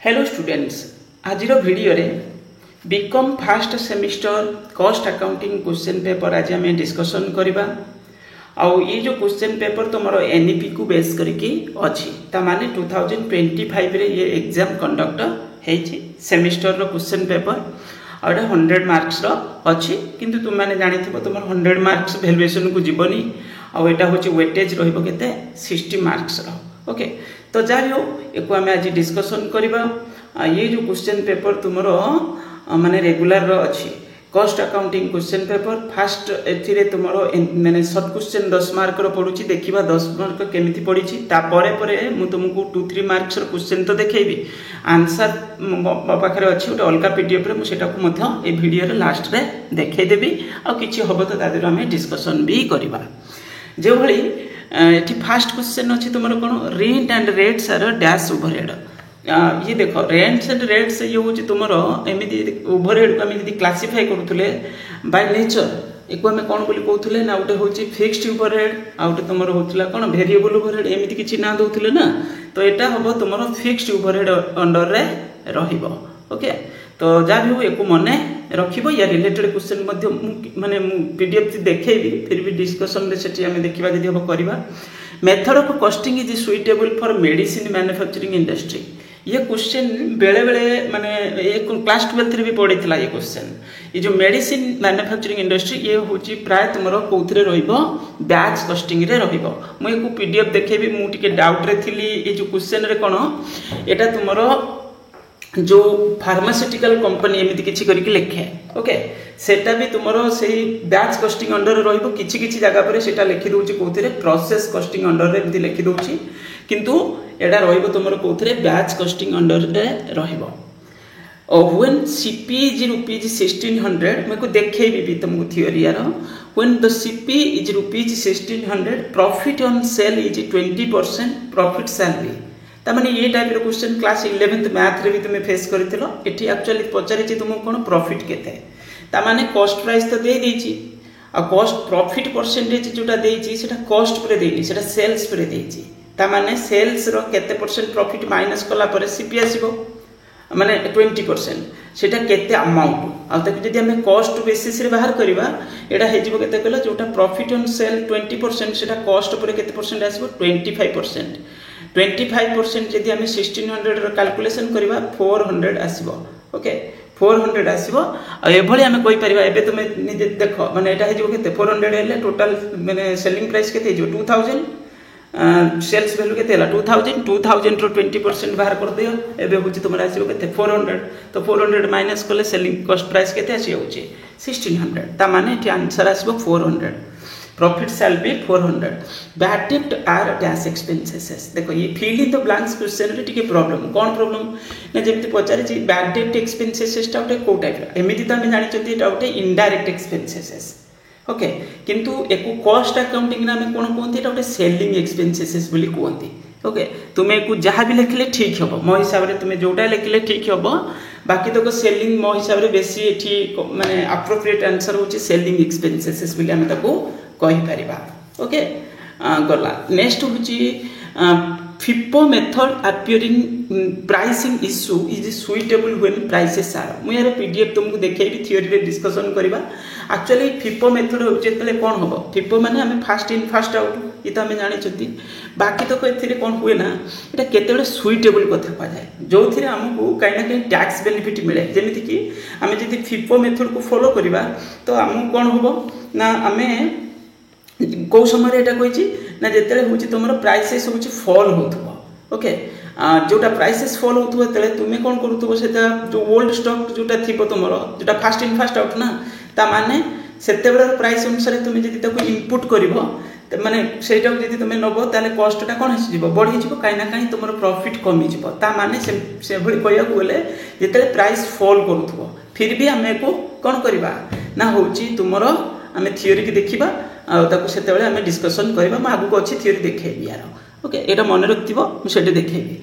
Hello students आज video रे BCom first semester cost accounting question paper आज आम डिस्कसन करवा आउ ये जो क्वेश्चन पेपर तुम एनईपी को बेस करके अच्छी ताने 2025 रे ये एग्जाम कंडक्ट होती सेमिस्टर रो क्वेश्चन पेपर और 100 मार्क्स रो अच्छी किंतु तुम मैंने जानी तुम 100 मार्क्स वैल्यूएशन को जीवनी आउ एटा होची वेटेज रहिबो केते 60 मार्क्स रो ओके तो जारी हो एक आम आज डिस्कसन करवा ये जो क्वेश्चन पेपर तुम माने रेगुलर अच्छी cost accounting question paper fast ए तुम मैंने शॉर्ट क्वेश्चन 10 मार्क पड़ुची देखा 10 मार्क केमी पड़ी मुझे तुमको 2-3 मार्क्स क्वेश्चन तो देखेबी आंसर मो पाखे अच्छी गोटे अलग पीडीएफ मुझे ये वीडियो लास्ट रे देखदेवी आ कि हम तो तादेर आम डिस्कसन भी करवा जो भाई ये फास्ट क्वेश्चन अच्छी तुम कौन rent and rates are dash overhead ये देख रेंट्स एंड रेट्स ये हूँ तुम एमती ओवरहेड को आम क्लासीफाई करूँ बाय नेचर एक आम कौन बोली कहते ना गोटे हूँ फिक्सड ओवरहेड आ गए तुम होता कौन भेरिएबल ओवरहेड एमती किसी ना दौले ना तो यहाँ हम तुम फिक्सड ओवरहेड अंडर रे ओके तो जहाँ भी हो एक मन रख या रिलेटेड क्वेश्चन माने पीडीएफ देखेबी फिर भी डिस्कसन आम देखा जब हम करवा method of costing is suitable for medicine manufacturing industry ये क्वेश्चन बेले बेले माने क्लास 12 भी पड़ी था ये क्वेश्चन ये जो मेडिसिन मैन्युफैक्चरिंग इंडस्ट्री ये हूँ प्राय तुम कौन बैच कॉस्टिंग रे मुझे पीडीएफ देखेबी मुझे डाउट रे थी ये जो क्वेश्चन रे कौन यहाँ तुम जो फार्मास्यूटिकल कंपनी एमती किसी करके लिखे ओके सेटा भी तुम से बैच कॉस्टिंग अंडर रही जगह पर सेटा लिखि दौर कौन प्रोसेस कॉस्टिंग अंडर एमती लिखि दौर किंतु एटा रहिबो तुमरो कोथरे बैच कॉस्टिंग अंडर रे रहिबो व्हेन सीपी इज रुपीज 1600 मैं को देखेबी भी तुमको थ्योरी यार when the CP is rupees 1600 profit on sale is 20% profit shall be तामाने ये टाइप रो क्वेश्चन क्लास 11th मैथ रे भी तुम फेस करथिलो एठी एक्चुअली पचारि तुमको कोन प्रॉफिट केते तामाने कॉस्ट प्राइस तो दे देछि आ कॉस्ट प्रॉफिट परसेंटेज जोटा देछि सेटा कॉस्ट पर देछि सेटा सेल्स पर देछि तामाने सेल्स रो केते परसेंट प्रॉफिट माइनस कला पर सीपी आसीबो माने 20% सेटा केते अमाउंट आ तक जदि हमें कॉस्ट बेसिस रे बाहर करबा एटा हे जिवो केते कहला जोटा प्रॉफिट ऑन सेल 20% सेटा कॉस्ट पर केते परसेंट आसीबो 25% 25% जदि हमें 1600 रो कैलकुलेशन करबा 400 आसीबो ओके 400 आसीबो आ एभली हमें कोइ परिबा एबे तुम निजे देखो माने एटा हे जिवो केते 400 हेले टोटल माने सेलिंग प्राइस केते जिवो 2000 सेल्स वैल्यू केते हला 2000 रो 20% बाहर कर दियो एबे होची तुमरा आसीबो केते 400 तो 400 माइनस करले सेलिंग कॉस्ट प्राइस केते आसी होची 1600 ता माने एठी आंसर आसीबो 400 profit shall be 400 bad debt are dash expenses देखो ये fill in the blanks question रे टिके प्रॉब्लम कौन प्रॉब्लम ना जेमति पचारे छी बैड डेट एक्सपेंसेस टा उठे को टाइप एमिति तो हम जानि छथि एटा उठे इनडायरेक्ट एक्सपेंसेस ओके किंतु एको कॉस्ट अकाउंटिंग ना में कोन कोनती एटा उठे सेलिंग एक्सपेंसेस बोली कोनती ओके तुमे को जहां भी लिखले ठीक हबो मो हिसाब रे तुमे जोटा लिखले ठीक हबो बाकी तो सेलिंग मो हिसाब रे बेसी एठी माने एप्रोप्रिएट आंसर होची सेलिंग एक्सपेंसेस बोली हम ताको कहि परिबा ओके गला नेक्स्ट होची FIFO method appearing pricing issue is suitable when prices are मु यार पीडीएफ तुमको देखेबी थ्योरी रे डिस्कशन करबा एक्चुअली फिपो मेथड होचे तले कोन होबो फिपो माने हमें फास्ट इन फास्ट आउट इ त हमें जानि छथि बाकी तो एथिरे कोन हुए ना एटा केतेबे सुइटेबल कथा पा जाय जो थिरे हमकु काई ना काई टैक्स बेनिफिट मिले जेमिति कि हमें जदि फिपो मेथड को फॉलो करबा तो हमकु कोन होबो ना हमें कौ समय एटा कहिछि ना जेतले होछि तुमरो प्राइसेस होछि फॉल होथबो ओके जोटा प्राइसेस फॉल होथबो तले तुमे कोन करूथबो सेटा जो ओल्ड स्टॉक जोटा थिबो तुमरो जोटा फास्ट इन फास्ट आउट ना ता माने सेते बेलर प्राइस अनुसार तुमे जदि ताको इनपुट करबो त माने सेटा जदि तुमे नबो ताले कॉस्ट टा कोन हिस जिवो बढ़ी जिवो काई ना काई तुमरो प्रॉफिट कमी जिवो ता माने से भली कहिया गले जेतले प्राइस फॉल करूथबो फिर भी हमें को कोन करबा ना होछि तुमरो हमें थ्योरी की देखिबा आम डिस्कसन करवा मैं आगू अच्छी थ्योरी देखेबी यार ओके एटा मन रखिबो मु सेटे देखेबी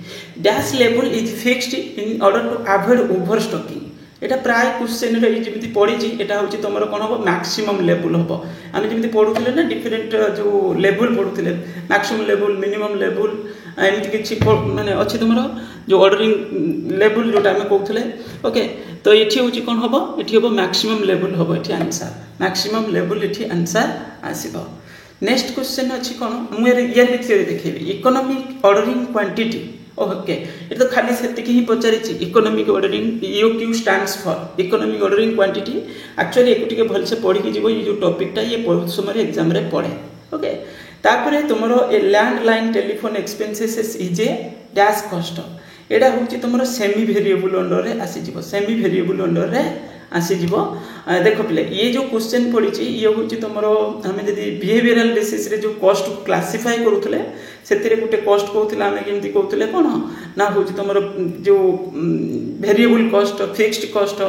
dash level is fixed in order to avoid over stocking एटा प्राय क्वेश्चन रे जेमिति पड़ी छी एटा होची तमरो कोन हो मैक्सिमम लेवल हो हम जेमिति पढुथिले ना डिफरेंट जो लेवल पढुथिले मैक्सिमम लेवल मिनिमम लेवल एमिति किछि माने अछि तमरो जो ऑर्डरिंग लेवल जोटा आम कहते ओके तो ये हूँ कौन हम ये हम मैक्सिमम लेवल हम ये आंसर मैक्सिमम लेवल ये आंसर आसब नेक्स्ट क्वेश्चन अच्छी कौन मुझे यार थ्योरी देखी इकोनॉमिक ऑर्डरिंग क्वांटिटी ओके ये तो खाली से ही पचारि economic ordering EOQ stands for economic ordering quantity actually एक भलसे पढ़ी जीव ये जो टॉपिकटा ये बहुत समय एग्जाम रे पड़े ओके तापर तुम ए landline telephone expenses is a dash cost एटा हूँ तुम सेमी वेरिएबल अंडर रे आसीज सेमी वेरिएबल अंडर रे आसीज देख पे ये जो क्वेश्चन पड़ी ये हूँ तुम आम जब बिहेवियरल बेसिस रे जो कॉस्ट क्लासीफाई करूले से गोटे कॉस्ट कहते आम केमती कहते कौन ना हूँ तुम जो variable cost fixed cost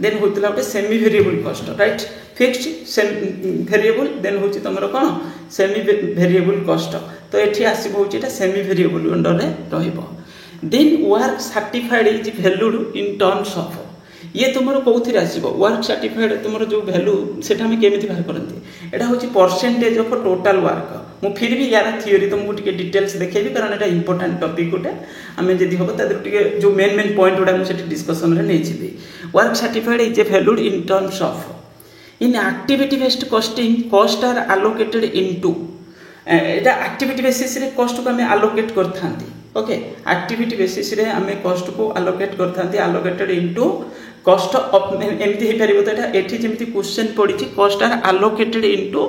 then होता गोटे semi variable cost right fixed variable then हूँ तुम कौन सेमी वेरिएबल कॉस्ट तो ये आसब हूँ सेमी वेरिएबल अंडर रे then work certified is valued in terms of ये तुम कौन आसो वर्क सर्टिफाइड तुम जो भैल्यू से केमी बाहर करती यहाँ हूँ परसेंटेज ऑफ टोटाल वर्क मु फिर भी यार थ्योरी तुमको टे डिटेल्स देखेबी कारण यहाँ इंपोर्टाट टॉपिक गोटे आम जब हम टे जो मेन मेन पॉइंट गुड़ा मुझे डिस्कसन में नहीं work certified is a valued in terms of in activity based costing cost are allocated into एटा एक्टिविटी बेसिस रे कॉस्ट को आम आलोकेट करता ओके एक्टिविटी बेसिस रे आम कॉस्ट को आलोकेट करता आलोकेटेड इनटू कॉस्ट एमती हो पार तो ये जमी क्वेश्चन पड़ी कॉस्ट आर आलोकेटेड इनटू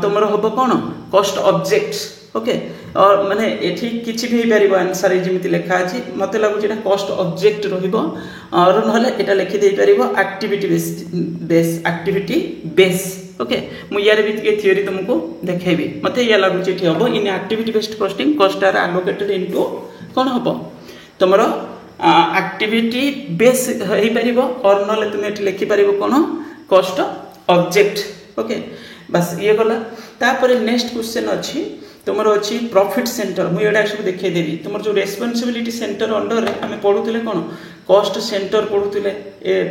तुम हम कौन कॉस्ट ऑब्जेक्ट्स ओके और माने एठी किछि भी पारिबो आंसर जेमिति लेखा अछि मते लागु जेटा कॉस्ट ऑब्जेक्ट रहिबो और नहले एटा लिखि देई पारिबो एक्टिविटी एक्टिविटी बेस ओके मु यार भी के थ्योरी तुमको देखेबी मते या लागु एठी हबो in activity based costing cost are allocated into कोन हबो तुमरो एक्टिविटी बेस हेई पारिबो और नहले तुम एठी लिखि पारिबो कोन कॉस्ट ऑब्जेक्ट ओके बस ये गला तापर नेक्स्ट क्वेश्चन अछि तुमर अच्छी प्रॉफिट सेंटर मुझे सब देखदेवी तुम जो रेस्पॉन्सिबिलिटी सेंटर अंडर रे आम पढ़ुले कौन कॉस्ट सेंटर पढ़ुले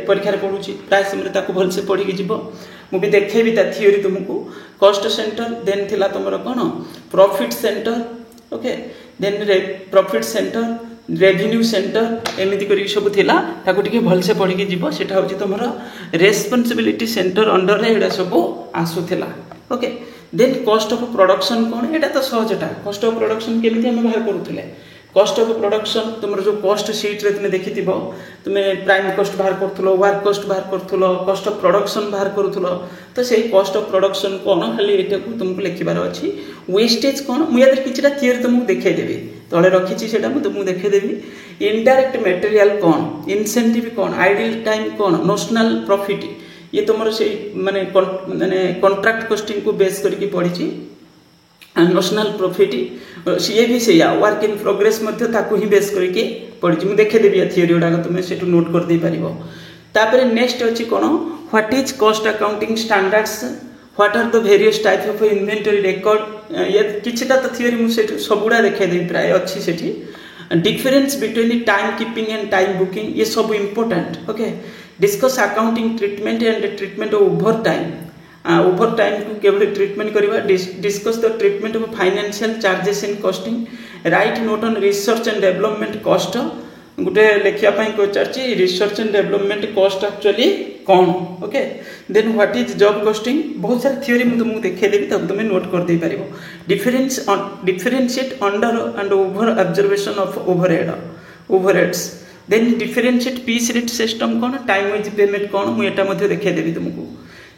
परीक्षा पढ़ुची प्राय समय भलसे पढ़ी जीव मुझे देखेबी ता थ्योरी तुमको कॉस्ट सेंटर देन थिला तुमर कौन profit centre okay then profit centre revenue centre एमती कर सब थिला ताको टिके भलसे पढ़ी जीव सेटा होची तुमर रेस्पॉन्सिबिलिटी सेंटर अंडर रे एडा सब आसुथिला okay then cost of production कौन एटा तो सहजटा कॉस्ट ऑफ प्रोडक्शन केमिति हम बाहर करूथले कॉस्ट ऑफ प्रोडक्शन तुम जो कॉस्ट शीट रे तुम देखि तुम्हें प्राइम कॉस्ट बाहर करथुलो वर्क कॉस्ट बाहर करथुलो कॉस्ट ऑफ प्रोडक्शन बाहर करूथुलो तो सेही कॉस्ट ऑफ प्रोडक्शन कौन खाली एटा को तुमको लिखिबार अछि वेस्टेज कौन मु यार किछटा थियरी तुमको देखाई देबी तळे रखिछि सेटा मु तुमको देखाई देबी इनडायरेक्ट मटेरियल कौन इंसेंटिव कौन आइडल टाइम कौन नोशनल प्रॉफिट ये तुम से माने कॉन्ट्रैक्ट कॉस्टिंग को बेस करके पढ़ी नोशनल प्रॉफिट सी भी से work in progress he base करके पढ़ी मुझे देखेदेवी थ्योरी गुड़ाक तुम्हें से नोट कर दे पार नेक्स्ट अच्छी कौन what is cost accounting standards what are the various type of inventory record ये किछटा तो थ्योरी मुझे सबुड़ा देखेदेवी प्राय अच्छी से difference between time keeping and time booking ये सब important okay discuss accounting treatment and treatment of over time को केवल ट्रीटमेंट करवा discuss the treatment of financial charges in costing write note on research and development cost गोटे लिखापी पचार research and development cost actually कौन okay then what is job costing बहुत सारा theory मुझे तुमको देखेदेवी तब तुम्हें नोट कर दे पार differentiate under and over observation of overheads then differentiate piece rate system कौन टाइम वाइज पेमेंट कौन मुझे देखेदेवी तुमको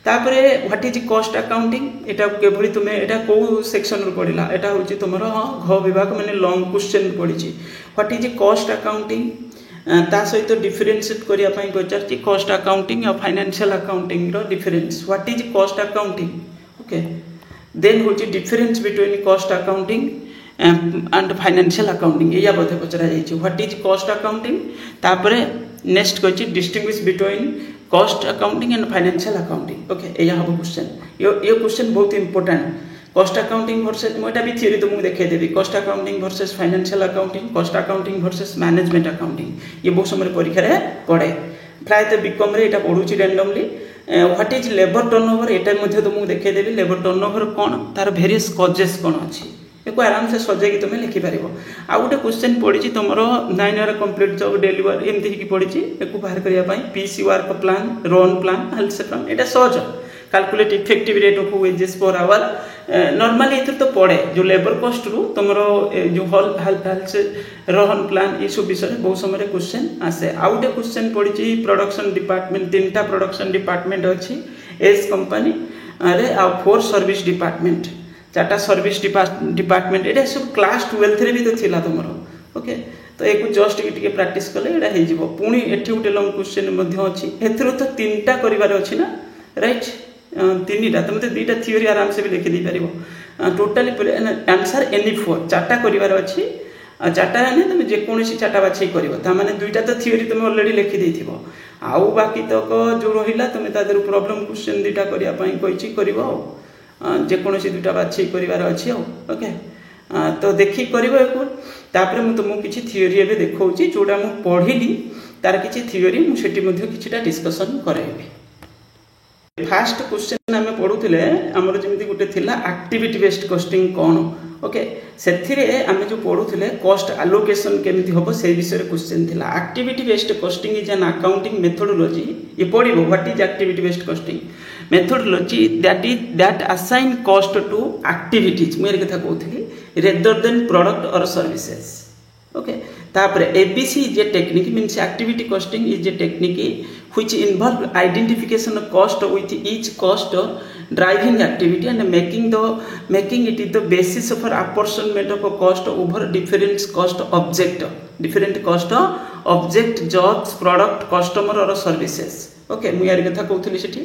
तापर व्हाट इज कॉस्ट अकाउंटिंग एटा केभली तुम्हें एटा को सेक्शन रो पड़िला एटा होची तुमरो घ विभाग माने लॉन्ग क्वेश्चन पड़िची व्हाट इज कॉस्ट अकाउंटिंग ता सहित डिफरेंशिएट करिया पई पचारची कॉस्ट अकाउंटिंग और फाइनेंशियल अकाउंटिंग रो difference what is cost accounting okay then होची difference between cost accounting and financial accounting या बोधे पचरा जाइछि व्हाट इज कॉस्ट अकाउंटिंग तापर नेक्स्ट कहछि distinguish between cost accounting and financial accounting okay या हम क्वेश्चन ये क्वेश्चन बहुत इंपोर्टेंट कॉस्ट अकाउंटिंग वर्सेस मोटा भी थ्योरी तुमको देखेदेवी cost accounting versus financial accounting cost accounting versus management accounting ये बहुत समय परीक्षा रे पड़े प्रायतः बीकॉम रे एटा पढुची randomly what is labour turnover एटा मध्ये तुमको देखेदेवी लेबर टर्नओवर कौन तार वेरियस कॉजेस कौन अच्छी एक आराम से सजेगी तुम लिखिपार आउ गोटे क्वेश्चन पड़ी तुम 9 ईयर कंप्लीट जब डेलीवर एमती पड़ी एक बाहर करने PC work plan run plan health plan यहाँ सहज calculate effective rate of wages per hour normally ये तो पड़े जो लेबर कॉस्ट रु तुम जो हेल्थ रन प्लान ये सब विषय बहुत समय क्वेश्चन आसे आउ गोटे क्वेश्चन पड़ी प्रोडक्शन डिपार्टमेंट 3टा प्रोडक्शन डिपार्टमेंट अच्छी एज कंपनी अरे आ 4 सर्विस डिपार्टमेंट 4टा सर्विस डिपार्टमेंट ये सब क्लास 12 रे भी तो थिला तुम ओके तो एक जस्ट टिके प्रैक्टिस कले ये हो पुणी एठी गोटे लॉन्ग क्वेश्चन अच्छी एथरो तो 3टा करिवार अछि ना राइट 3टा तुम तो 2टा थ्योरी आराम से भी लिखि दे परिबो टोटली आंसर एनी 4 4टा करिवार अछि 4टा ने तुम जेकोसी 4टा बाछी करिवो ता माने 2टा तो थ्योरी तुम ऑलरेडी लिखि देथिबो आउ बाकी तक जो रहिला तुम तादर प्रॉब्लम क्वेश्चन 2टा करिया पई कहिछि करिवो जेकोसी 2टा बाछी करिवार अछि ओके तो देखि करिवो एक तापर मु तुमको किछि थ्योरी एबे देखौछि जोडा मु पढिली तार किछि थ्योरी मु सेठी मध्ये किछिटा डिस्कशन कराइबे फास्ट क्वेश्चन आम पढ़ुले आमर जमी गोटे थिला एक्टिविटी बेस्ड कॉस्टिंग कौन ओके से आम जो पढ़ुले कॉस्ट आलोकेशन केमिति होबो से विषय क्वेश्चन थिला activity based costing is an accounting methodology ये पढ़िबो what is activity based costing methodology that assign cost to activities मुझे कथा कहूली रेदर देन प्रोडक्ट और सर्विसेज ओके तापर ABC is a technique means activity costing is a technique which involve identification of cost with each cost driving activity and making it the basis for apportionment of a cost over different cost object jobs product customer or services okay मु यार कथा कहउथली सेठी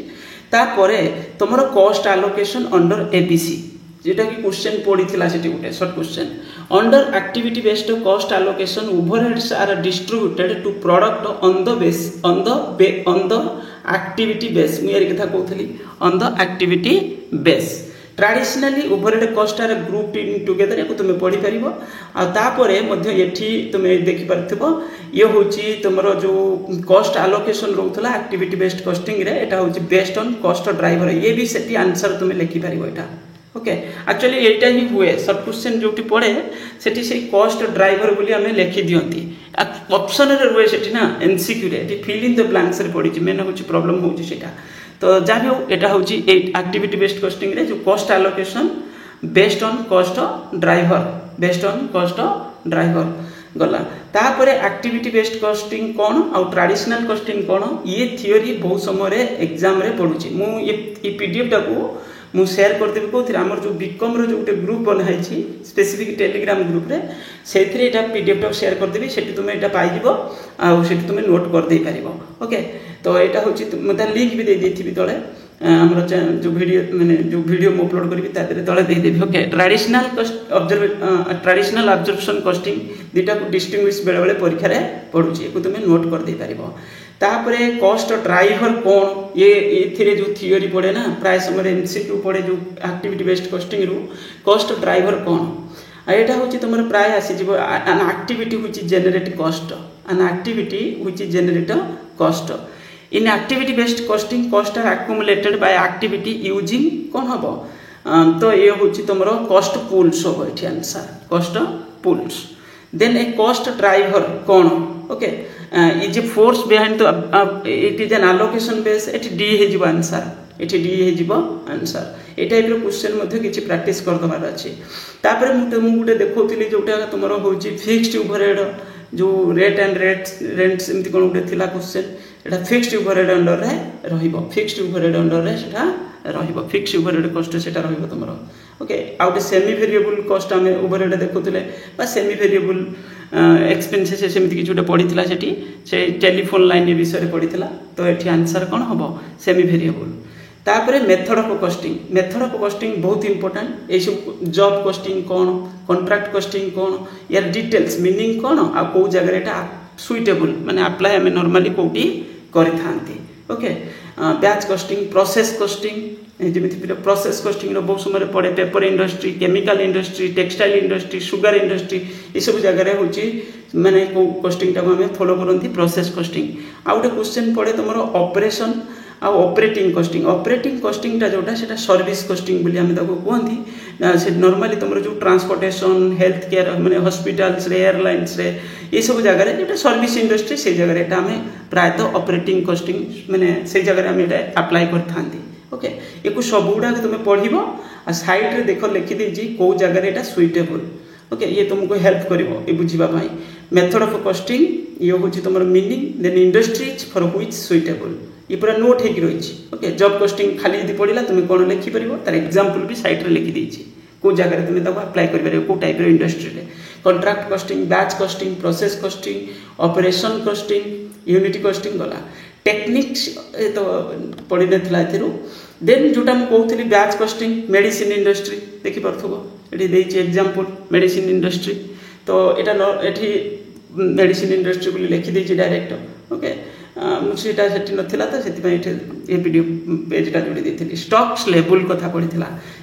तापरे तमरो cost allocation under ABC जेटा कि question पड़ी थिला सेठी गोटे short question under activity based cost allocation overheads are distributed to product on the activity base मु यार कथा कहउथली on the activity base traditionally overhead cost are group in together को तुम पढ़ी परिबो आ तापरे मध्ये एठी तुम देखि परथिबो ये होची तुमरो जो कॉस्ट एलोकेशन रहउतला एक्टिविटी बेस्ड कॉस्टिंग रे एटा होची बेस्ड ऑन कॉस्ट ड्राइवर ये भी सेठी आंसर तुम लिखि परिबो एटा ओके एक्चुअली एटा ही हुए सब क्वेश्चन जोटी पड़े सेठी से कॉस्ट ड्राइवर बोली हमें लिखि दियंती ऑप्शन रे रुए सेठी ना एमसीक्यू रे फिल इन द ब्लैंक्स रे पड़ी मेन होची प्रॉब्लम होची सेटा तो जा भी एटा होची एक्टिविटी बेस्ड कॉस्टिंग रे जो cost allocation based on cost driver गला तापरे एक्टिविटी बेस्ड कॉस्टिंग कौन आउ ट्रेडिशनल कॉस्टिंग कौन ये थियोरी बहुत समय रे एग्जाम रे पढुची मु ये पीडीएफ टाको मु शेयर करदेबी कहूँ आमर जो बिकम रो जो गोटे ग्रुप बनाई स्पेसिफिक टेलीग्राम ग्रुप रे से एटा पीडीएफ टा शेयर करदेबी सेठी तुम एटा पाई जिवो आ सेठी तुम नोट कर दे पारिबो ओके तो एटा होची मते लिंक भी दे देथिबी तळे हमर जो वीडियो माने जो वीडियो मु अपलोड करबी तादरे तळे दे देबी ओके ट्रेडिशनल ऑब्जर्वेशन कॉस्टिंग दिटा को डिस्टिंग्विश बेले बेले परीक्षा रे पढुची को तुम नोट कर दे पारिबो तापरे कॉस्ट ड्राइवर कौन ये एथिरे जो थियोरी पड़े ना प्राय समय एमसीक्यू पड़े जो एक्टिविटी बेस्ड कॉस्टिंग रु कॉस्ट ड्राइवर कौन एटा होची तुमर प्राय आसी जिवो an activity which generate cost an activity which generate cost in activity based costing cost are accumulated by activity using कौन हबो तो ये होची तुमरो कॉस्ट पूल्स हो एठी answer cost pools then a cost driver कौन okay is a force behind it is an allocation base एटी डी हे जिवो आंसर एटी डी हे जिवो आंसर ए टाइप रो क्वेश्चन मध्ये किछि प्रैक्टिस कर दबार अछि तापर मु गुटे देखौतिली जोटा तुमरो होची फिक्स्ड ओवरहेड जो रेट एंड रेंट सेमति कोन गुटे थिला क्वेश्चन एटा फिक्स्ड ओवरहेड अंडर रे रहिबो फिक्स्ड ओवरहेड अंडर रे सेटा रहिबो फिक्स्ड ओवरहेड कॉस्ट सेटा रहिबो तुमरो ओके आउट सेमी वेरिएबल कॉस्ट हमें ओवरहेड देखौतिले बा सेमी वेरिएबल एक्सपेंसेस सेमति कि जोटा पडिथिला सेठी से टेलीफोन लाइन विषय रे पडिथिला तो एठी आंसर कोन हबो सेमी वेरिएबल तापरे मेथड ऑफ कॉस्टिंग बहुत इंपोर्टेंट ए सब जॉब कॉस्टिंग कौन कॉन्ट्रैक्ट कॉस्टिंग कौन यार डिटेल्स मीनिंग कौन आ को जगह एटा सुइटेबल माने अप्लाई हमें नॉर्मली कोटी करि थांती okay batch costing process costing जेमिति प्रोसेस कॉस्टिंग रो बहुत समय पड़े paper industry chemical industry textile industry sugar industry ये सब जगह होची माने को कॉस्टिंग टा हमें फॉलो करंती प्रोसेस कॉस्टिंग आ गोटे क्वेश्चन पड़े तुमरो ऑपरेशन आ ऑपरेटिंग कॉस्टिंग टा जोटा सेटा सर्विस कॉस्टिंग बोली हम ताको कहंती से नॉर्मली तुम जो ट्रांसपोर्टेशन हेल्थ केयर माने हॉस्पिटल्स रे एयरलाइंस रे ये सब जगह जो सर्विस इंडस्ट्री से जगह आम प्रायतः ऑपरेटिंग कॉस्टिंग माने से जगह आम अप्लाई कर ओके ये सब गुड़ा तुम पढ़ आ साइड रे देख लिखिदी कौ जगह यहाँ सुइटेबल ओके ये तुमको हेल्प कर बुझापी मेथड ऑफ कॉस्टिंग ये हूँ तुम meaning then industries for which suitable ये पूरा नोट हो रही ओके जॉब कॉस्टिंग खाली यदि पढ़ला तुम कौन लिखिपर तार एग्जांपल भी साइड रे लिखी देछि को जगह तुम अप्लाई कर को टाइप इंडस्ट्री रे contract costing batch costing process costing operation costing unit costing गला टेक्निक्स तो पढ़ी ना देन जोटा कहती बैच कॉस्टिंग मेडिसिन इंडस्ट्री देखी पार्थो ये एग्जांपल मेडिसिन इंडस्ट्री तो ये मेडिसिन इंडस्ट्री बोली लिखिदी डायरेक्ट ओके मुझे नाला तो से वीडियो पेजटा जोड़ी देती स्टॉक्स लेवल कथा पड़ी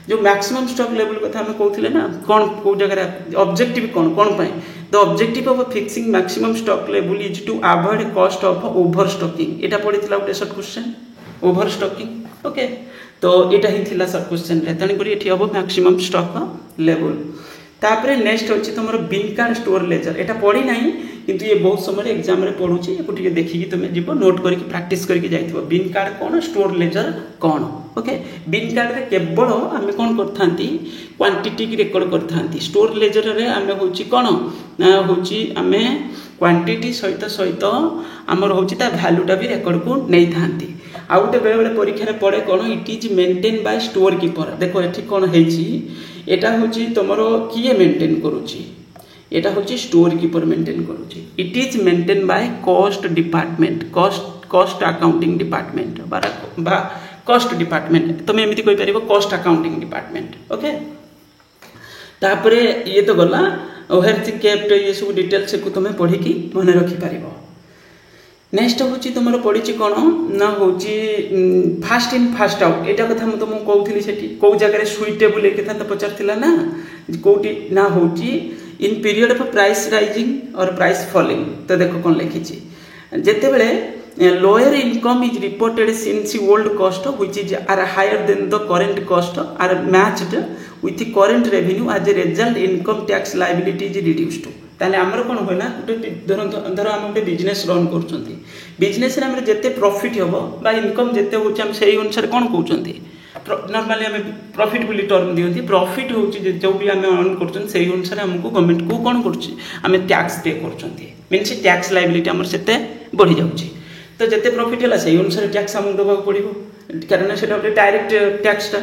जो मैक्सिमम स्टॉक लेवल कथा आम कहते ना कौन कौ जगह ऑब्जेक्टिव कौन कौन the objective of fixing maximum stock level is to avoid cost of over stocking एटा पड़ी गोटे short question overstocking okay तो यहाँ ही थी सर्ट क्वेश्चन तेणुक ये हम मैक्सिमम स्टॉक लेवल तापर नेक्स्ट होची तुम बिन कार्ड स्टोर लेजर एटा पढ़ी ना किंतु ये बहुत समय एग्जाम रे पढ़ुची ये देखिकी तुम जीव नोट करके प्रैक्टिस करके जाइथिबो बिन कार्ड कौन स्टोर लेजर कौन ओके बिन कार्ड रे केवल आम कौन करथांती क्वांटिटी की रेकॉर्ड करथांती स्टोर लेजर रे आम होची कौन होची आम क्वांटिटी सहित सहित आमर होची ता वैल्यूटा भी रेकॉर्ड को नहीं थांती आ गोटे बेले बेले परीक्षा रे पड़े कौन it is maintain by store keeper देखो एठी कौन हेची एटा होची तुमरो किए मेंटेन करूची एटा होची स्टोर कीपर मेंटेन करूची it is maintain by cost department cost accounting department बा कॉस्ट डिपार्टमेंट तुम एमती कहि परिबो कॉस्ट अकाउंटिंग डिपार्टमेंट ओके तापरे ये तो गला ओवरहेड केप्ट ये सब डिटेल्स को तुम पढ़ी की मन रखी पारिबो नेक्स्ट हूँ तुम पड़ी कौन ना हूँ फास्ट इन फास्ट आउट यहाँ कथा मुझे तुमको कहूली से कौ जगह सुइटेबल एक तो पचार ना कौटी ना हूँ in period of price rising और प्राइस फॉलिंग तो देख कौन लिखी जिते बड़े lower income is reported since old cost which is are higher than the current cost are matched with current revenue as a result income tax liability is reduced ताले आमर कौन हुए ना गोटे धर आम गोटे बिजनेस रन कर बिजनेस जिते प्रॉफिट हम बा इनकम जिते हो से अनुसार कौन कहते नॉर्मली आम प्रॉफिट बोली टर्म दिखती प्रॉफिट हूँ जो भी आम अर्न कर अनुसार आमको गवर्नमेंट को कौन कर टैक्स पे कर मीन से टैक्स लायबिलिटी आम से बढ़ी जाऊँगी तो जिते प्रॉफिट है से अनुसार टैक्स आमको देवा पड़ो कारण से डायरेक्ट टैक्सटा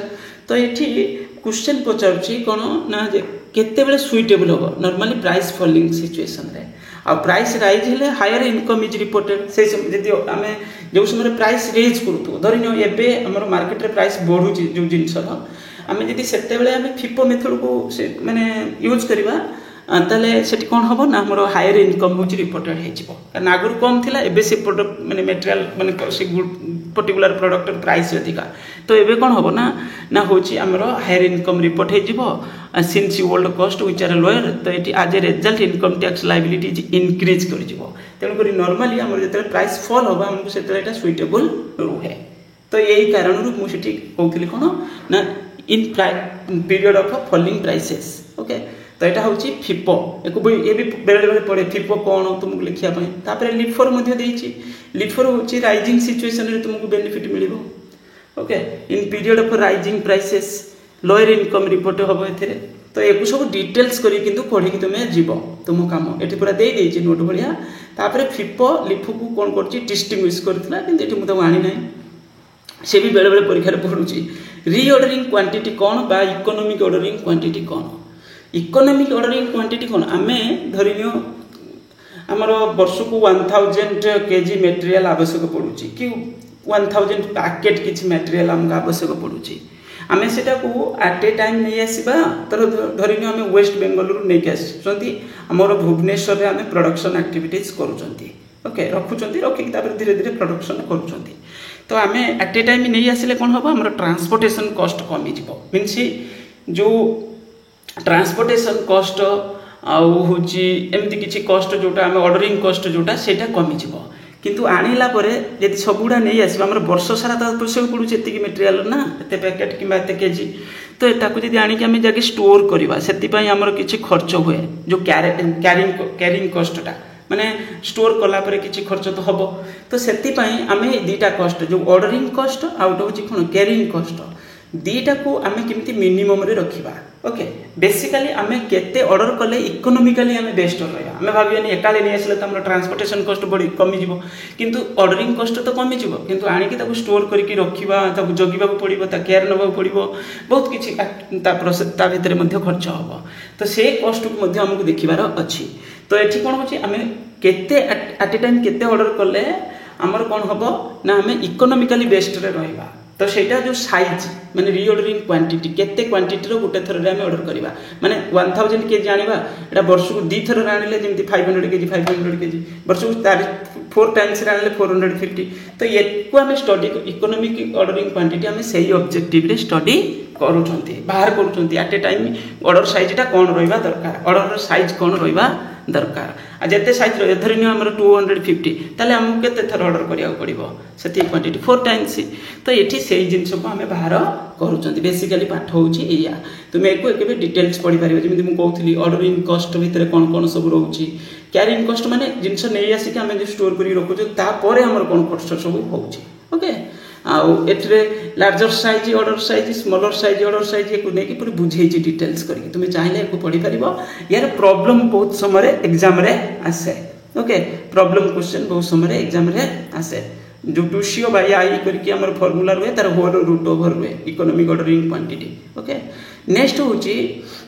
तो ये क्वेश्चन पचारुची कौन ना केते सुइटेबल हम नॉर्मली प्राइस फॉलिंग सिचुएशन रे आ प्राइस राइज हेले हायर इनकम इज रिपोर्टेड से जदि आम जो समय प्राइस रेज करूँ धरन एवं आम मार्केट रे प्राइस बढ़ुची जो जिनसर आम जदि से आम फिपो मेथड को माने यूज करवा ताले सेठी कौन हम ना आम हायर इनकम हूँ रिपोर्टेड हो कारण आगुरी कम थिला एबे से प्रोडक्ट माने मटेरियल माने से पर्टिकुलर प्रोडक्ट प्राइस अधिका तो एबे कौन हम ना हूँ आमर हायर इनकम रिपोर्ट हो since old cost which are lower तो ये as a result income tax liability is increase कर तेणुक नॉर्मली आम जो प्राइस फॉल हम आमको से सुइटेबल रुहे तो यही कारण मुझे कहती कौन ना इन period of falling prices okay तो यहाँ हूँ फिपो ये भी बेले बेले पड़े फिपो कौन तुमको लिखापी लिफर लिफर हूँ राइजिंग सिचुएशन तुमको benefit mill okay in period of rising prices lower income report हम ए तो ये सब डिटेल्स कर पढ़ी तुम जीव तुम कम ये पूरा दे नोट भाया तापर फिपो लिफो को कौन कर डिस्टिंग्विश करता कि मुझे आनी ना से भी बेले बेले परीक्षा पढ़ुची रीऑर्डरिंग क्वांटिटी कौन बा इकोनॉमिक ऑर्डरिंग क्वांटिटी कौन इकोनॉमिक ऑर्डरिंग क्वांटिटी कौन आम धरनियो आमर वर्ष को 1000 केजी मटेरियल आवश्यक पड़ुची कि 1000 पैकेट किसी मटेरियल आमको आवश्यक पड़ुची आम से एट ए टाइम नहीं आसवा तर धरनियो आम वेस्ट बेंगल नहीं आसुँच आमर भुवनेश्वर में आम प्रोडक्शन एक्टिविटीज करुँच ओके रखुँच रखिक धीरे धीरे प्रोडक्शन करुँच तो आम एट ए टाइम नहीं आसिले कौन हम आम ट्रांसपोर्टेशन कॉस्ट कमिज मीन्स जो ट्रांसपोर्टेशन कॉस्ट आमती किसी कॉस्ट जोटा आम ऑर्डरिंग कॉस्ट जोटा से कमिज किंतु आणिला यदि सबुड़ा नहीं आस वर्ष सारा तो पोषक पड़ू ये मटेरियल ना एत पैकेट कि केजी तो ताकू जदि आनिक आम जाके स्टोर करवा से आमर किसी खर्च हुए जो क्यारिंग कस्टा माने स्टोर कला परे किसी खर्च तो हम तो से आम दीटा कस्ट जो ऑर्डरिंग कस्ट आउट हूँ कौन क्यारिंग कस्ट दीटा को आम केमती मिनिमम रे रखिबा ओके बेसिकली आम केते ऑर्डर कले इकोनोमिकली आम बेस्ट रहा आम भावियानी एकाले नहीं आसले तो ट्रांसपोर्टेशन कस्ट बढ़ी कमिज किंतु ऑर्डरिंग कस्ट तो कमिज किंतु आणिकी ताको स्टोर करके रखा जगिबा पड़ो केयर नवा पड़ो बहुत किसी भितर खर्च हम तो से कस्ट को आमको देखार अच्छी तो ये कौन हो आम केते एट ए टाइम केते ऑर्डर कले आमर कौन हम ना आम इकोनोमिकली बेस्ट रे रहिबा तो सेटा जो साइज माने रीऑर्डरिंग क्वांटिटी केते क्वांटिटी रो गुटे थर रे हम ऑर्डर करबा माने 1000 केजी आनिबा एटा वर्ष को दी थर आनिले जेमति 500 केजी वर्ष को 4 टाइम्स रे आनिले 450 तो ये को हम स्टडी इकोनॉमिक ऑर्डरिंग क्वांटिटी हम सही ऑब्जेक्टिव रे स्टडी करूछंती बाहर करूछंती एट ए टाइम ऑर्डर साइजटा कोन रहइबा दरकार ऑर्डर साइज कोन रहइबा दरकार आ जते साइज रहे धरिनियो हमर 250 ताले हमको केते थर ऑर्डर करिया पड़िबो सेती क्वांटिटी 4 टाइम्स तो एठी सेही जिंस को हमें बाहर करूछंती बेसिकली पाठ होउची एया तुमे एको एकेबे डिटेल्स पढि पारिबो जेमिति मु कहउथली ऑर्डरिंग कॉस्ट भितर कोन कोन सब रहउची क्यारिंग कॉस्ट माने जिंस नै आसी के हमें जे स्टोर करी रखुछु ता परे हमर कोन कॉस्ट सब होउची ओके आउ एठरे larger size order size smaller size order size को नेकी पूरी बुझेची डिटेल्स करके तुमे चाहिले को पढि परिबो यार प्रॉब्लम बहुत समय एग्जाम रे आसे ओके प्रॉब्लम क्वेश्चन बहुत समय एग्जाम रे आसे जो टूसियो बाय आई करके हमर फार्मूला रहे तार होर रूट ओवर रहे economic ordering quantity okay next होची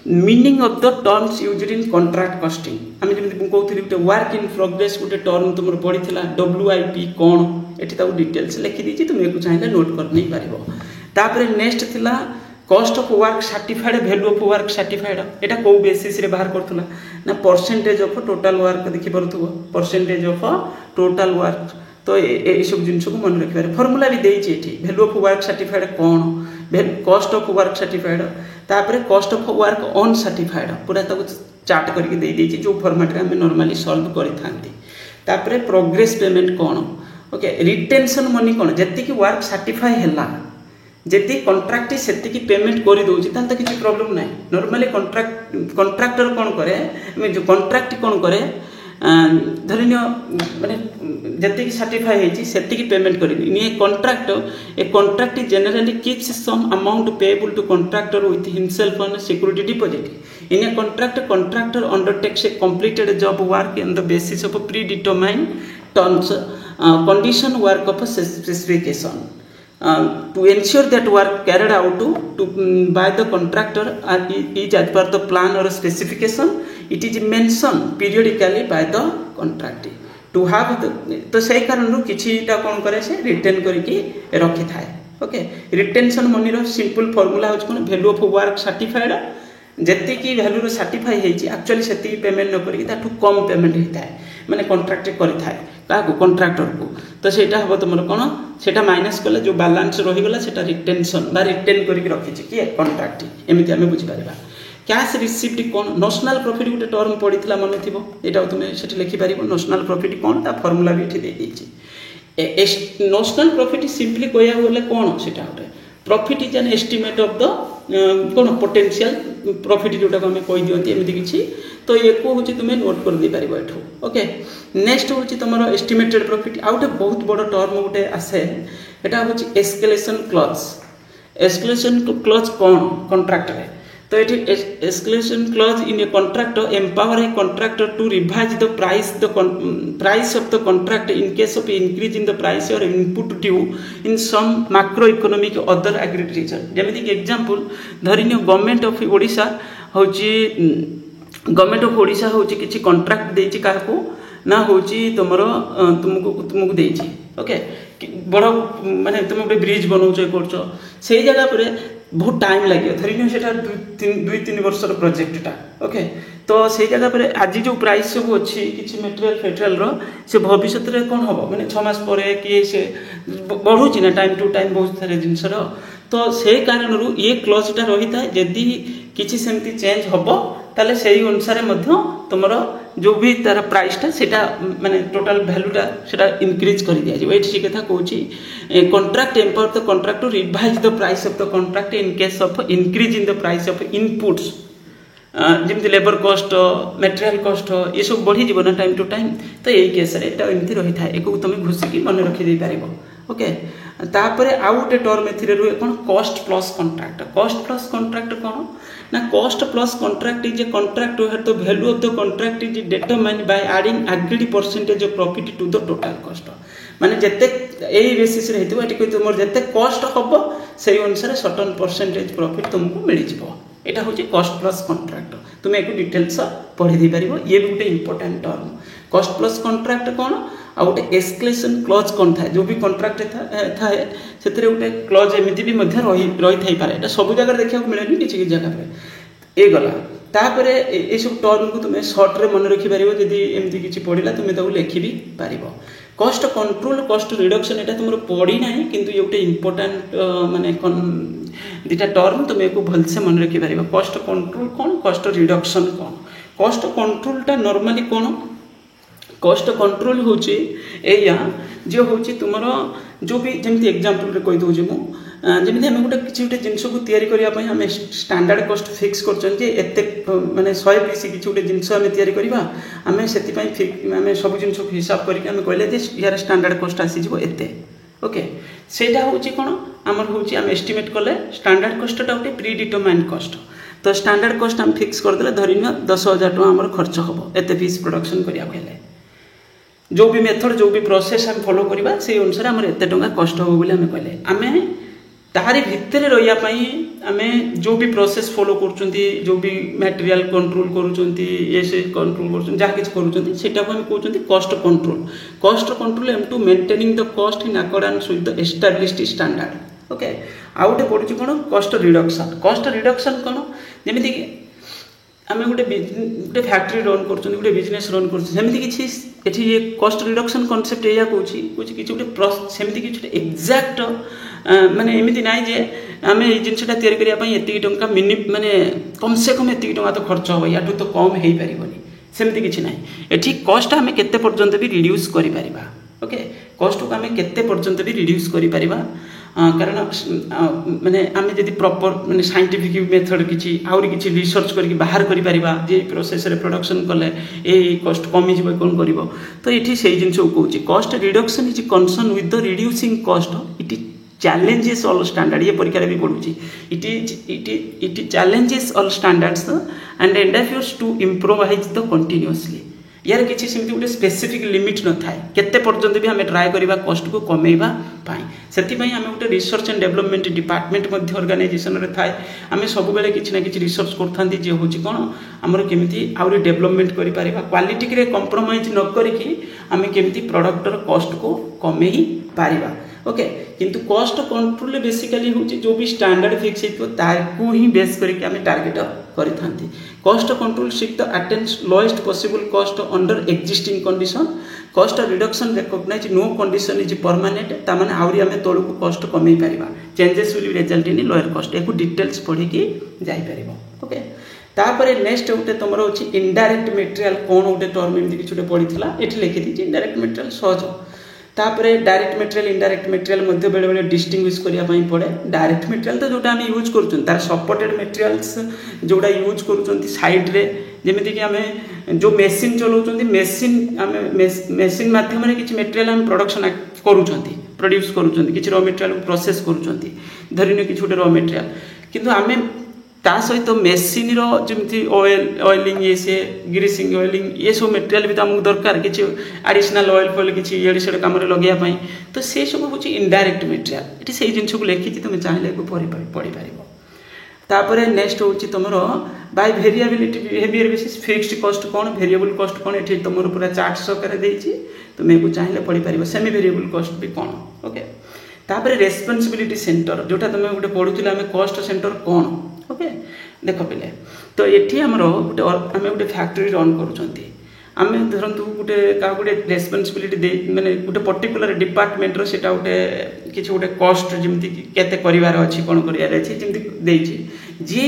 meaning of the terms used in contract costing हम जेमति कहउथली गुटे वर्क इन प्रोग्रेस गुटे टर्म तुमर पढिथिला WIP कोन एठी ताऊ डिटेल्स लिखि दीची तुम एको चाहिले नोट कर नै पारिबो तापरे नेक्स्ट थिला cost of work certified value of work certified एटा को बेसिस रे बाहर करथुला ना परसेंटेज ऑफ टोटल वर्क देखि परथुबो परसेंटेज ऑफ टोटल वर्क तो ये सब जिन को मन रखिबार फार्मूला भी देइची एठी वैल्यू ऑफ वर्क सर्टिफाइड कोन कॉस्ट ऑफ वर्क सर्टिफाइड तापरे cost of work on certified पूरा ताको चार्ट करके दे देइची जो फॉर्मेट रे हम नॉर्मली सॉल्व करि थांती तापरे प्रोग्रेस पेमेंट कोन ओके रिटेंशन मनी कोन जति की वर्क सर्टिफाई हैला जति कॉन्ट्रैक्ट सेति की पेमेंट करि दोउची तान त किछि प्रॉब्लम नै नॉर्मली कॉन्ट्रैक्टर कोन करे जो कॉन्ट्रैक्ट कोन करे धरिनियो माने जति की सर्टिफाई हेची सेति की पेमेंट करी in a contract generally keeps some amount payable to contractor with himself on security deposit in a contractor undertakes a completed job work on the basis of predetermined terms condition work of a specification to ensure that work carried out by the contractor is as per the plan or specification it is mentioned periodically by the contractor to have the तो सही कारण किछिटा कोन करे से retain करके रखि थाए okay retention money रो simple formula हो कोन value of work certified जति की वैल्यू रो सर्टिफाई हेची एक्चुअली सेति पेमेंट न करके ताठू कम पेमेंट हेताए माने कॉन्ट्रैक्ट करि थाए काको कॉन्ट्रैक्टर को तो सेटा हबो तुमर कोन सेटा माइनस करले जो बैलेंस रहि गला सेटा रिटेंशन बा रिटेन करके रखिछि कि कॉन्ट्रैक्ट एमिति हमें बुझि परिबा कैश रिसीव्ड कोन नेशनल प्रॉफिट गुटे टर्म पडितला मन थिबो एटा तुमे सेठी लिखि परिबो नेशनल प्रॉफिट कोन ता फार्मूला भी एठी दे दिछि नेशनल प्रॉफिट सिंपली कोया बोले कोन सेटा होते profit is an estimate of the cone potential profit जोटा को हमें कहि दियंती एमिति किछि तो ये को होची तुमे नोट कर दे पारिबो एठो ओके नेक्स्ट होची तमरो एस्टिमेटेड प्रॉफिट आउट बहुत बड़ टर्म गुटे आसे एटा होची एस्केलेशन क्लॉज कोन कॉन्ट्रैक्ट रे तो एठी escalation clause in a contract empower a contractor to revise the price of the contract in case of increase in the price or input due in some macro economic other agreed reason जेमिति example धरिनियो government of Odisha होची government of Odisha होची किछि contract देछि काको ना होची तुमरो तुमको देछि ओके बड़ माने तुम गोटे ब्रिज बनाउछ करछ सेही जगह पर बहुत टाइम लगे धरिनियो सेटा 2-3 वर्षर प्रोजेक्टटा ओके तो सेही जगह पर आज जो प्राइस सब अछि किछि मटेरियल फेटरल रो से भविष्य रे कोन होबो माने 6 मास परे कि से बढ़ुछि ना टाइम टू टाइम बहुत सारे जिंस रो तो से कारण ये क्लॉजटा रही था यदि किछि सेमती चेंज होबो ताले सेही अनुसार मध्य तुमर जो भी तार प्राइसटा सेटा माने टोटल वैल्यूटा सेटा इंक्रीज कर दिया जाय। एठी कथा कहूची contract empower the contract to revise the price of the contract in case of increase in the price of inputs जमी लेबर कॉस्ट मटेरियल कॉस्ट ये सब बढ़ी जीवन टाइम टू टाइम। तो यही केस एमती रही था एक तुम घुषिकी मन रखिदे पार। ओके तापर आउ गोटे टर्म ए रुए कौन cost plus contract. Cost plus contract कौन ना cost plus contract is a contract where the value of the contract is determined by adding agreed percentage of profit to the total cost. माने जत्ते एई basis रे हेतु eighty तुमर जत्ते cost हबो सेही अनुसार सर्टेन परसेंटेज प्रॉफिट तुमको मिल जिवो। एटा होची कॉस्ट प्लस कॉन्ट्रैक्ट। तुम एक डिटेल्स पढ़ी दे पारिबो। ये भी गोटे important term. Cost plus contract कौन आ गोटे एस्केलेशन क्लॉज कौन था जो भी कॉन्ट्रैक्ट थाए से गोटे क्लॉज एमती भी रही थाई पारे। एटा सब जगह देखा मिलेनि किसी किसी जगह पे ये गला। तापर ये सब टर्म को तुम सर्ट रे मन रखि पारिबो। जदि एमती किछि पढ़िला तुम ताको लिखि भी पारिबो। कॉस्ट कंट्रोल कॉस्ट रिडक्शन एटा तुमरो पढ़ी नाही किंतु ये गोटे इंपोर्टेंट माने दुटा टर्म तुम एक भलसे मन रखि पारिबो। कॉस्ट कंट्रोल कौन कॉस्ट रिडक्शन कौन। कॉस्ट कंट्रोलटा नॉर्मली कौन कॉस्ट कंट्रोल होची एया जो होची तुमरो जो भी जमती एग्जांपल रे कहि दोजे मु जमती हम गोटे किछि गोटे जिंस को तयारी करिया पई हम स्टैंडर्ड कॉस्ट फिक्स करछन जे एते माने 100 पीस किछि गोटे जिंस हम तयारी करिबा हम सेति पई हम सब जिंस को हिसाब करके हम कहले जे यार स्टैंडर्ड कॉस्ट आसी जिवो एते। ओके सेटा होची कोन हमर होची हम एस्टिमेट करले स्टैंडर्ड कॉस्टटा गोटे प्री डिटरमाइंड कॉस्ट। तो स्टैंडर्ड कॉस्ट हम फिक्स कर देले धरिनियो 10,000 टका हमर खर्च हबो एते पीस प्रोडक्शन करिया कहले। जो भी मेथड जो भी प्रोसेस हम फॉलो करवा से अनुसार आम एत टंका कष्ट हो बोले आम कहले आम तारी भितर रही आम जो भी प्रोसेस फॉलो कर जो भी मटेरियल कंट्रोल कंट्रोल कर जहाँ किसी कर कहते cost control. Cost control aim to maintaining the cost in accordance with the established standard. Okay आउ गोटे पड़ुछि कौन कॉस्ट रिडक्शन। कॉस्ट रिडक्शन कौन जमीती आम गोटे फैक्ट्री रन कर गोटे बिजनेस रन कर ये कॉस्ट रिडक्शन कॉन्सेप्ट या कहूँ किसी गोटे सेमती किसी एक्जाक्ट माने एमती ना जे आम ये जिनसा तैयारी करने एति टंका मिनि माने कम से कम एति टंका तो खर्च हम या तो कम हो पारनि सेमती किसी ना। ये कॉस्ट आम केते पर्यंत भी रिड्यूस कर पारिबा। ओके कॉस्ट को आम केते पर्यंत भी रिड्यूस कर पारिबा कारण माने आम जदि प्रॉपर माने साइंटिफिक मेथड किछि आउरी किछि रिसर्च करके बाहर करि परिबा जे प्रोसेस रे प्रोडक्शन कले ए कॉस्ट कमी जिवो कोन करिवो। तो एठी सेही जिंस को कहूची cost reduction is concern with the reducing cost. It challenges all standard ये परीक्षा रे भी पढुची it challenges all standards and endeavors to improvise the continuously। यार किसी सेमती गोटे स्पेसिफिक लिमिट न थाए केते पर्यंत भी हमें ट्राए करबा कॉस्ट को कमेबा पाई। सेति पई हमें गोटे रिसर्च एंड डेवलपमेंट डिपार्टमेंट मध्य ऑर्गेनाइजेशन रे थाए हमें सब बेले किछि ना किछि रिसर्च करथांती जे होची कोन हमर केमिति आउरी डेवलपमेंट करि पारिबा क्वालिटी रे कॉम्प्रोमाइज न करिकि हमें केमिति प्रोडक्टर कॉस्ट को कमे ही पारिबा। ओके किंतु कॉस्ट कंट्रोल बेसिकली होची जो भी स्टैंडर्ड फिक्स हेतो ताकू ही बेस करके हमें टारगेट करिथांती। Cost control seek the attains lowest possible cost under existing condition. Cost reduction recognize no condition is permanent ता माने आउरी हमें तोड़ को कॉस्ट कमे पारिबा। Changes will result in lower cost एको डिटेल्स पढ़ी की जाई पारिबो। ओके तापर नेक्स्ट गोटे तुम अच्छी इनडायरेक्ट मटेरियल कौन गोटे टर्म एमती किसी गोटे पड़ीला ये लिखी दी इनडायरेक्ट मटेरियल सहज। तापर डायरेक्ट मटेरियल इनडायरेक्ट मटेरियल मध्य बेले बेले डिस्टिंग्विश करने पड़े। डायरेक्ट मटेरियल तो जोटा आम यूज कर सपोर्टेड मटेरियल्स जोड़ा यूज कर साइड रे जमीती कि आम जो मेसीन चलाऊँ मेसीन आम मेसीन मध्यम किसी मटेरियल आम प्रोडक्शन प्रोड्यूस करूँ किसी रॉ मटेरियल प्रोसेस करूँ धरिन किसी गोटे रॉ मटेरियल किंतु आम ता सहित मेसीन जमी ऑयलिंग ये से ग्रीसिंग ऑयलिंग ये सब मटेरियल भी तो आमको दरकार किसी एडिशनल ऑयल फॉयल किसी ये से कम लगे तो से सब हूँ इनडायरेक्ट मटेरियल ये से जिन को लिखी तुम चाहिए पढ़ी पार। तापर नेक्स्ट हूँ तुम by variability behaviour basis fixed cost कौन वेरिएबल कॉस्ट कौन ये तुम पूरा चार्ट सकार तुम्हें को चाहिए पढ़ी पार। सेमी वेरिएबल कॉस्ट भी कौन। ओके तापर रेस्पॉन्सिबिलिटी सेंटर जोटा तुम गोटे पढ़ुला आम कॉस्ट सेंटर कौन। ओके देख पे तो ये आम गोटे फैक्ट्री रन करुँच आम धरतु गोटे क्या गोटे रेस्पॉन्सिबिलिटी माने गोटे पर्टिकुलर डिपार्टमेंट रो सेटा गोटे किसी गोटे कॉस्ट जमी केते करिवार अछि कोन करिवार अछि जमी जी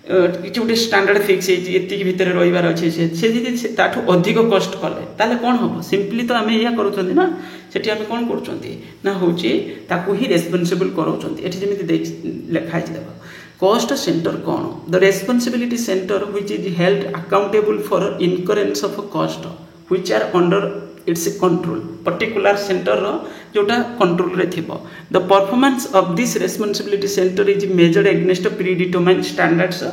किसी गोटे स्टैंडर्ड फिक्स होती भितर रहीबार अच्छे से जी ताठू अधिक कष्ट कले ताले कौन हम सिंपली तो आम या करूँ ना सेठी आम कौन कर हूँ ही रेस्पॉन्सिबल कराऊँगी जमी लिखाई देव कॉस्ट सेंटर कौन the responsibility centre which is held accountable for incurrence of cost which are under its control particular centre जोटा कंट्रोल रे थिबो the performance of this responsibility centre is measured against predetermined standards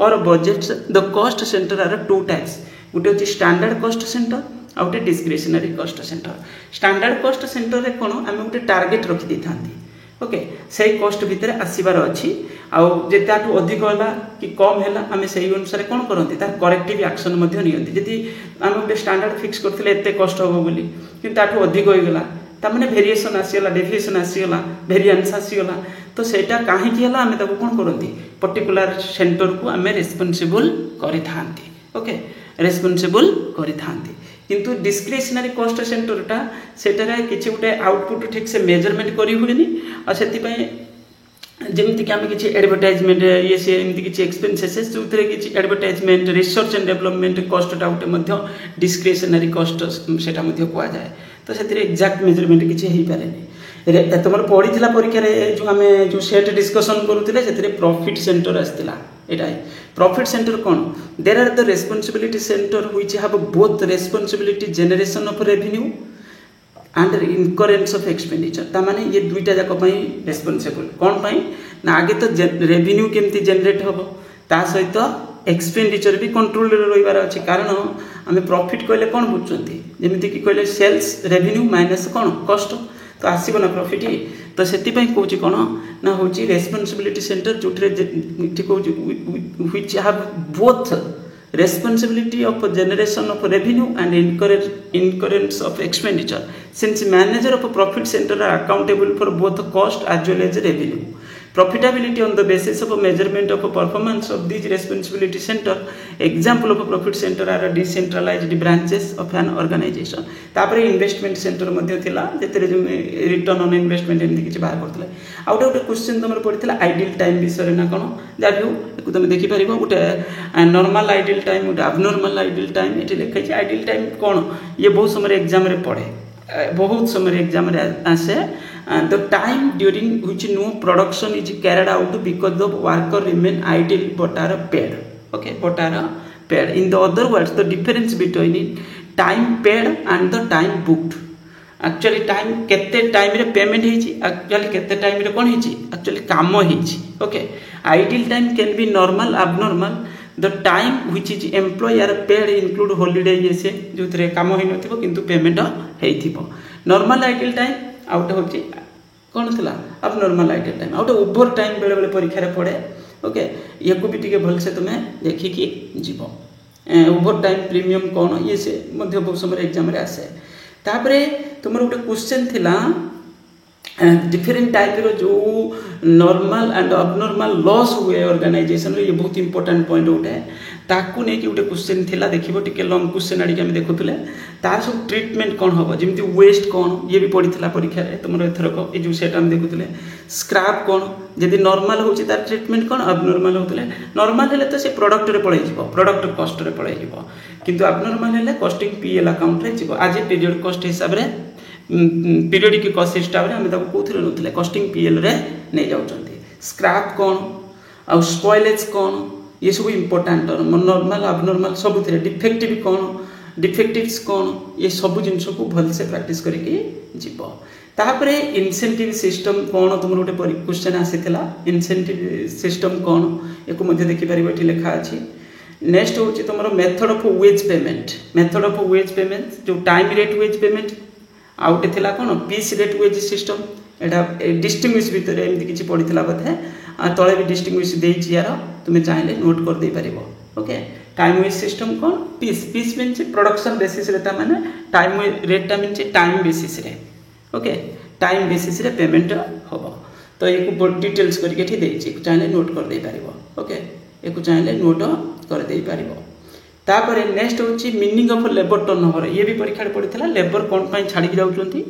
or budgets the cost centre are two types गोटे होची standard cost centre आ गोटे discretionary cost centre standard cost centre रे कोन आमे गोटे टार्गेट रखि देथांती ओके से कॉस्ट भितर आसबार अच्छी आउ ताठू अधिक है कि कम है आम से अनुसार कौन करती तार करेक्टिव एक्शन नियंती आम गोटे स्टैंडर्ड फिक्स करते एत कष्ट हम बोली कि ताठू अधिक होगा ताने भेरिएसन आसीगला डेविएसन आसीगला भेरिएंस आसीगला तो सेटा कहीं आम कौन करती पर्टिकुलर सेंटर को आम रेस्पॉन्सिबल करि थांती ओके रेस्पॉन्सिबल करि थांती किंतु डिस्क्रिशनरी कॉस्ट सेंटरटा सेटारे किछि गोटे आउटपुट ठीक से मेजरमेंट करि हुएनी आ सेति पय जेमति कि आम किछि एडवर्टाइजमेंट ये से एमति किछि एक्सपेंसेस जो थरे किछि advertisement research and development cost doubt Madhya discretionary cost सेटा मध्य कुआ जाए तो सेतिरे एग्जैक्ट मेजरमेंट किछि हेई पारेनी तुम पढ़ी परीक्षा जो आम जो सेट डिस्कसन करूँ से प्रॉफिट सेंटर आसला यहाँ प्रॉफिट सेंटर कौन there are the responsibility centre which have both responsibility generation of revenue and incurrence of expenditure तामाने ये दुईटा जाक रेस्पॉन्सिबल कौन पाई ना आगे तो रेवेन्यू केमती जनरेट हम ता सहित एक्सपेंडिचर भी कंट्रोल रहीबार अच्छे कारण आम प्रॉफिट कहले कौन बुझुंती जेमिति कि कहले सेल्स रेवेन्यू माइनस कौन कॉस्ट तो आसब ना प्रॉफिट तो से कौच कौन ना हूँ रेस्पॉन्सिबिलिटी सेंटर जो which have both responsibility of generation of revenue and incurrence of expenditure since manager of a profit center are accountable for both cost as well as revenue profitability on the basis of a measurement of a performance of these responsibility center example of a profit center are decentralized branches of an organization तापर investment centre मध्ये थिला जेतरे जो return on investment एमती किछि बाहर करथले आ गोटे question तमर पडिथिला ideal time विषय ना कोन जाबिउ एकु तुम देखि परिबो गोटे नॉर्मल आइडियल टाइम गोटे एबनॉर्मल आइडियल टाइम एठी लिखै छै आइडियल टाइम कोन ये बहुत समय एग्जाम रे पड़े बहुत समय एग्जाम रे आसे the time during which no production is carried out because the worker remain idle but are paid okay but are paid in the other words the difference between time paid and the time booked actually time केते time रे payment हेची actually केते time रे कोन हेची actually काम हेची okay ideal time can be normal abnormal the time which is employee are paid include holiday ये जो थरे काम हे नथिबो किंतु पेमेंट हेइथिबो normal ideal time आउट होची कौन थला अब normal ideal time out over time बेले बेले परीक्षा रे पड़े ओके ये को भी टिके भल से तुमे देखि कि जीवो ओवर टाइम प्रीमियम कौन ये से मध्य बहुत समय एग्जाम रे आसे तापरे तुमर गोटे क्वेश्चन थिला डिफरेंट टाइप रो जो नॉर्मल एंड अबनॉर्मल लॉस हुए ऑर्गेनाइजेशन रे ये बहुत इंपोर्टेंट पॉइंट उठे ताकू ने कि गोटे क्वेश्चन थिला देखिबो टिके लॉन्ग क्वेश्चन आडी हम देखुतले तार सब ट्रीटमेंट कौन हम जमी वेस्ट कौन ये भी पड़ी परीक्षा तुम एथरक ये जो सेट आम देखुले स्क्रैप कौन जदि नॉर्मल होची तार ट्रीटमेंट कौन अबनॉर्मल होतले नॉर्मल हेले तो से प्रोडक्ट रे पळै जिवो प्रोडक्ट कॉस्ट रे पळै जिवो किंतु अबनॉर्मल हेले कॉस्टिंग पीएल अकाउंट रे जिवो आज पीरियड कॉस्ट हिसाब रे पीरियडिक कॉस्ट हिसाब रे हम ताको कोथरे नथले कॉस्टिंग पीएल रे नै जाउचंती स्क्रैप कौन आ स्पॉइलेज कौन ये सब इंपोर्टेंट नॉर्मल अबनॉर्मल सब डिफेक्टिव कौन डिफेक्टिव्स कौन ये सब जिन को भल से प्रैक्टिस करके जीव तापर इनसेंटिव सिस्टम कौन तुम गोटे क्वेश्चन आसीला इनसेंटिव सिस्टम कौन एक देखिपार ये लिखा अच्छी नेक्स्ट हूँ तुम मेथड ऑफ वेज पेमेंट जो टाइम रेट वेज पेमेंट आउटे थिला कौन पीस रेट वेज सिस्टम एटा डिस्टिंग्विश भितर एमती किछि पड़ीला बोधे तले भी डिस्टिंग्विश देछि यार तुम चाहिए नोट कर दे पारिबो ओके टाइम वेज सिस्टम कौन पीस मीन्स प्रोडक्शन बेसिस रे माने time rate means time basis रे ओके टाइम बेसिस रे पेमेंट होबो तो एक डिटेल्स करके एठी देछि चाहिए नोट कर दे पारिबो ओके एक चाहिए नोट कर दे पारिबो तापर नेक्स्ट होची मीनिंग ऑफ लेबर टर्नओवर ये भी परीक्षा पड़ता लेबर कौन छाड़ी जाऊँगी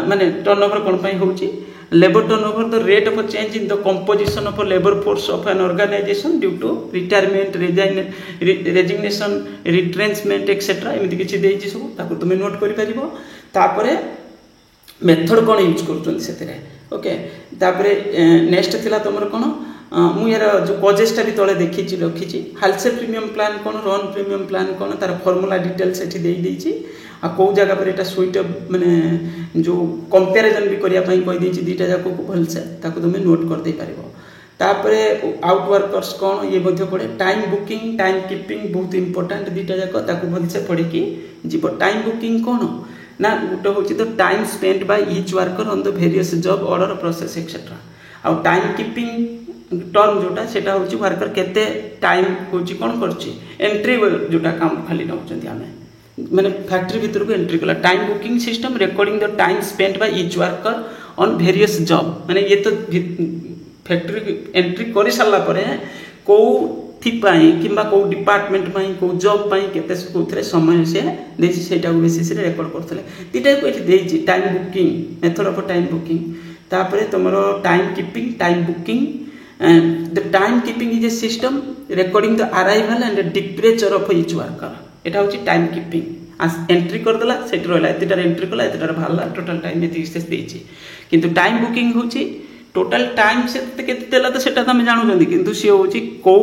माने टर्नओवर कौन होची labour turnover the rate of change in the composition of labour force of an organisation due to retirement resignation retrenchment etcetera एमती किसी देइछि सब ताको तुम नोट करि परिबो तापरे मेथड कौन यूज कर ओके तापरे नेक्स्ट थिला तुमर कौन मु यार जो कजेसटा भी तले देखी रखी हालसे प्रीमियम प्लान कौन रन प्रीमियम प्लान कौन तार फॉर्मूला डिटेल्स एठी देई देइछि आ को जगह पर एटा सुइट माने जो कंपैरिजन भी करिया पई कहि देइछि दीटा जाको को भलसे ताको तुम नोट कर दे पारिबो तापरे आउट वर्कर्स कौन ये मध्य पड़े टाइम बुकिंग टाइम कीपिंग बहुत इंपोर्टेंट दीटा जाको ताको भलसे पढ़ी कि जीव टाइम बुकिंग कौन ना गोटे हूँ तो time spend by each worker on the various job order process etcetera आ टाइम कीपिंग टर्म जोटा सेटा हूँ वर्कर केते टाइम हूँ कौन करट्री जोटा काम खाली नौकरी आम माने फैक्ट्री भितर को एंट्री कला time booking system recording the time spend by each worker on various job माने ये तो फैक्ट्री एंट्री कर सारा कौ किंबा कौ डिपार्टमेंट कौ जॉब केते कौन समय से देसी सेटा बेसिस रेकर्ड करते दुटा को ये time booking method of time booking तापर तुम time keeping time booking the time keeping is a system recording the arrival and departure of each worker एटा होची टाइम कीपिंग एंट्री करदेला सेट रहला एतटार एंट्री कला एतटार बाहरला टोटल टाइम एति स्टेज देछि किंतु टाइम बुकिंग होची टोटल टाइम से केते देला तो सेटा तो हम जानू किंतु सी होची को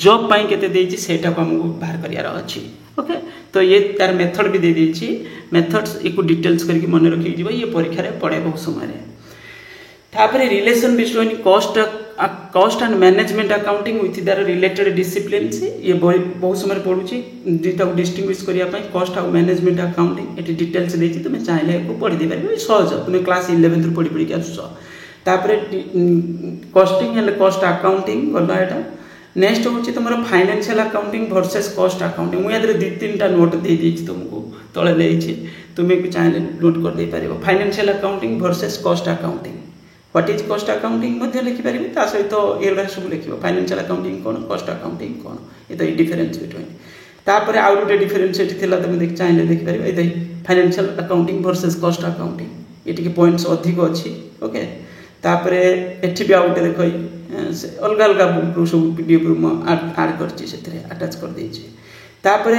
जॉब पाई केते देछि सेटा को हमको बाहर करियार अछि ओके तो ये तार मेथड भी दे देछि मेथड्स एको डिटेल्स करके मन रखि जीव ये परीक्षा रे पड़े बहुत समय रे तापर relation between cost and management accounting with there related discipline ये बहुत समय पढ़ुची दुईटा को डिस्टिंग्विश करिया पई कॉस्ट और मैनेजमेंट अकाउंटिंग एटी डिटेल्स देछि तुम चाहिले को पढ़ि दे परबो सहज तुम क्लास 11 रु पढ़ि पढ़ि के आसुछ तापर कॉस्टिंग एंड कॉस्ट अकाउंटिंग गला एटा नेक्स्ट हूँ तुम financial accounting versus cost accounting मुझे दी तीन टा नोट दे दी तुमको तले देती तुम्हें चाहिए नोट कर दे पार financial accounting versus cost accounting what is cost accounting लिखिपारे ता सहित ये सब लिख फाइनेंशियल अकाउंटिंग कौन कॉस्ट अकाउंटिंग कौन ये तो डिफरेन्स बिटवीन तापर आउ गोटे डिफरेन्स ये तुम चाहिए देखिपार ये financial accounting versus cost accounting ये पॉइंट्स अधिक अच्छी ओके तापर एठी भी आउ गोटे देख अलग अलग बुक सब पीडीएफ आड कर आटाच कर देछि तापर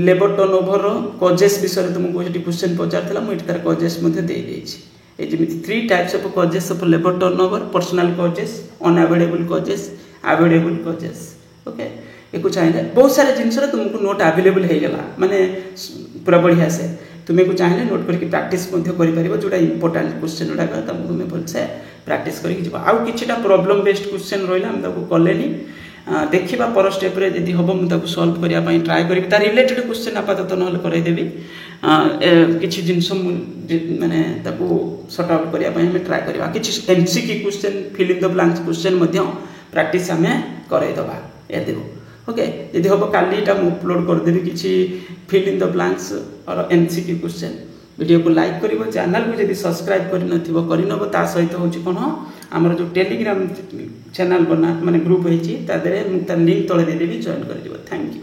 लेबर टर्नओवर कजेस विषय तुमको ये क्वेश्चन पचार मुझे तार कजेस दे देछि ये जमी 3 types of causes of labour turnover personal causes unavailable causes available causes okay ये चाहिए बहुत सारे जिनस तुमको नोट अवेलेबल हो गला माने पूरा बढ़िया से तुम्हें को चाहिए नोट करके प्रैक्टिस कर जोटा इंपोर्टेंट क्वेश्चन गुड़ाक तुम्हें भलसे प्रैक्टिस करके आउ किछिटा प्रॉब्लम बेस्ड क्वेश्चन रहा हम कलेनी देखा पर स्टेप रे यदि हम मुझे सॉल्व करने ट्राए करी तार रिलेटेड क्वेश्चन आपातत ना करदेवी किसी जिनस माने सर्ट आउट करने ट्राए करवा किसी MCQ question fill in the blanks question practice आम करदेवा ये देव ओके यदि हम काली अपलोड करदेवी किसी फिल इन द ब्लैंक्स और एमसीक्यू क्वेश्चन वीडियो को लाइक करिवो चैनल को यदि सब्सक्राइब करनथिबो करिनबो ता सहित होची कोन हमर जो टेलीग्राम चैनल बना माने ग्रुप होईची ता देरे लिंक तळे दे देबी जॉइन कर दिबो थैंक यू।